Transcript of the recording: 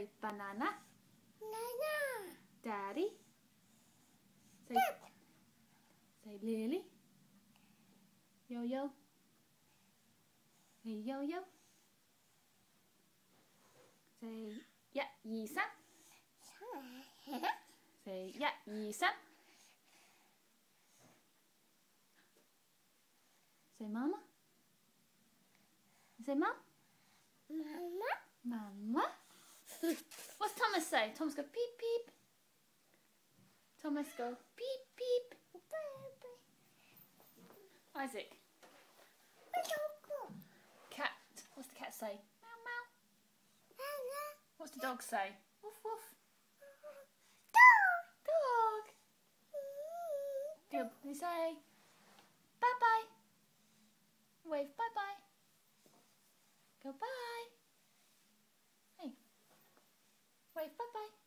Say banana. Banana. Daddy. Say, say Lily. Yo-yo. Hey, yo-yo. Say yeah, Yi-san. Say yeah, Yi-san. Say mama. Say mom. Mama. Mama. What's Thomas say? Thomas go peep peep. Thomas go peep peep. Isaac. Cat. What's the cat say? Meow meow. What's the dog say? Woof woof. Dog. Good. We say bye bye. Wave bye bye. Go bye. Hey. Wave bye bye.